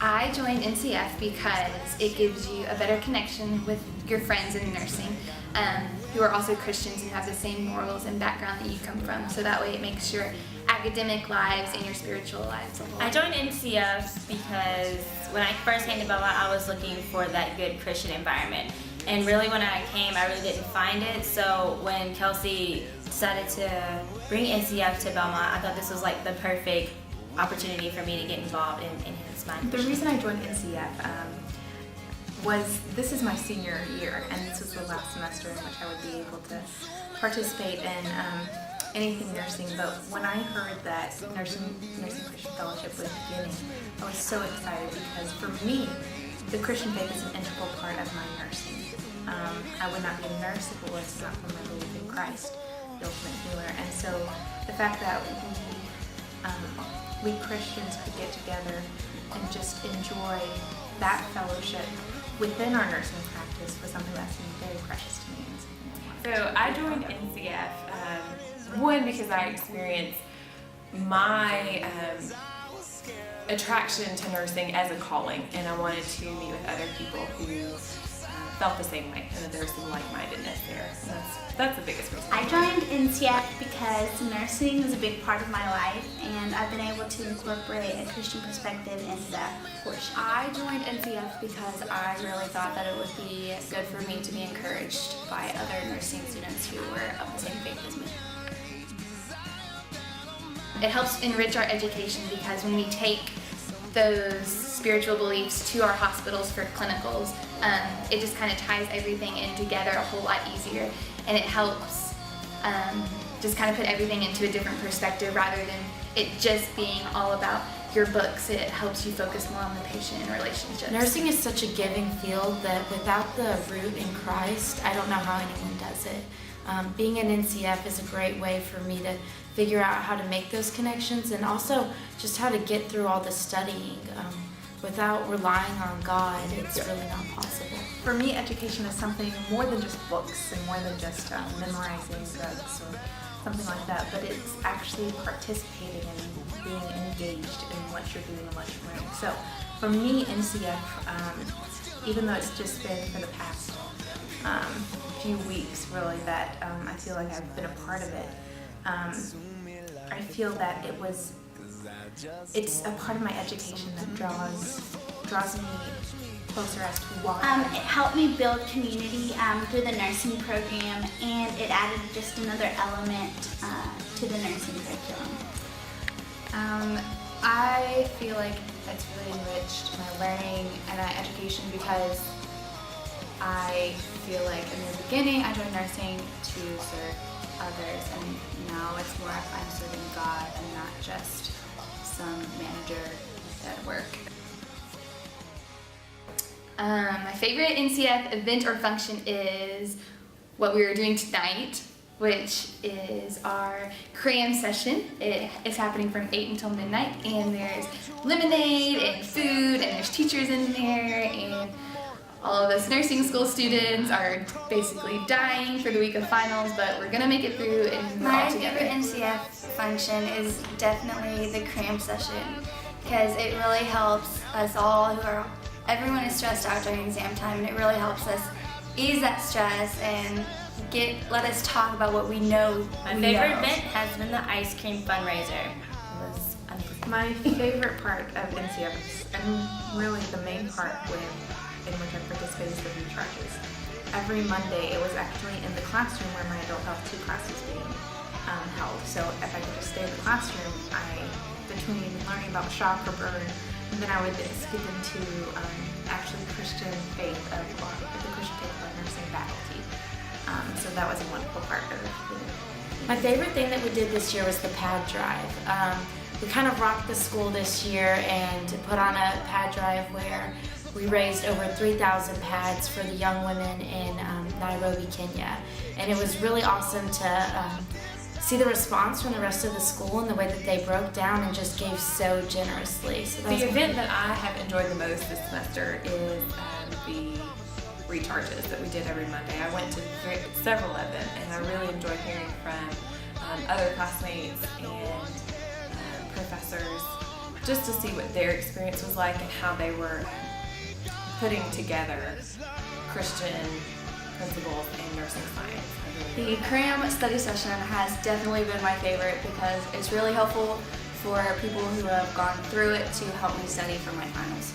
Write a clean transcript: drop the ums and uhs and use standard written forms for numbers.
I joined NCF because it gives you a better connection with your friends in nursing who are also Christians and have the same morals and background that you come from. So that way it makes your academic lives and your spiritual lives a whole. I joined NCF because when I first came to Belmont, I was looking for that good Christian environment. And really when I came, I really didn't find it. So when Kelsey decided to bring NCF to Belmont, I thought this was like the perfect opportunity for me to get involved in his mind. The reason I joined NCF was this is my senior year, and this was the last semester in which I would be able to participate in anything nursing. But when I heard that Nursing Christian Fellowship was beginning, I was so excited because for me, the Christian faith is an integral part of my nursing. I would not be a nurse if it was not for my belief in Christ, the ultimate healer. And so the fact that we Christians could get together and just enjoy that fellowship within our nursing practice was something that seemed very precious to me. So I joined NCF, one, because I experienced my attraction to nursing as a calling, and I wanted to meet with other people who felt the same way, and that there was some like-mindedness there. So that's the biggest reason. I joined NCF because nursing is a big part of my life, and I've been able to incorporate a Christian perspective into that portion. I joined NCF because I really thought that it would be good for me to be encouraged by other nursing students who were of the same faith as me. It helps enrich our education because when we take those spiritual beliefs to our hospitals for clinicals, it just kind of ties everything in together a whole lot easier, and it helps just kind of put everything into a different perspective rather than it just being all about your books. It helps you focus more on the patient and relationships. Nursing is such a giving field that without the root in Christ, I don't know how anyone does it. Being in NCF is a great way for me to figure out how to make those connections and also just how to get through all the studying. Without relying on God, it's really not possible. For me, education is something more than just books and more than just memorizing drugs or something like that, but it's actually participating and being engaged in what you're doing and what you're learning. So for me, NCF, even though it's just been for the past few weeks really that I feel like I've been a part of it, I feel that it's a part of my education that draws me closer as to why. It helped me build community through the nursing program, and it added just another element to the nursing curriculum. I feel like it's really enriched my learning and my education because I feel like in the beginning I joined nursing to serve others, and now it's more I'm serving God and not just some manager at work. My favorite NCF event or function is what we are doing tonight, which is our cram session. It is happening from 8 until midnight, and there's lemonade and food, and there's teachers in there, and all of us nursing school students are basically dying for the week of finals, but we're gonna make it through and we're all My together. favorite NCF function is definitely the cram session because it really helps us all everyone is stressed out during exam time, and it really helps us ease that stress and let us talk about what we know. My favorite event has been the ice cream fundraiser. It was unbelievable. My favorite part of NCF and really the main part in which I participate is the recharges. Every Monday it was actually in the classroom where my adult health 2 class is being held. So if I could just stay in the classroom, between learning about shock or burn, and then I would skip into actually Christian faith of the Christian faith of our nursing faculty. So that was a wonderful part of it. My favorite thing that we did this year was the pad drive. We kind of rocked the school this year and put on a pad drive where we raised over 3,000 pads for the young women in Nairobi, Kenya. And it was really awesome to see the response from the rest of the school and the way that they broke down and just gave so generously. So that was The event that I have enjoyed the most this semester is the recharges that we did every Monday. I went to several of them, and I really enjoyed hearing from other classmates and professors just to see what their experience was like and how they were putting together Christian principles and nursing science. The CRAM study session has definitely been my favorite because it's really helpful for people who have gone through it to help me study for my finals.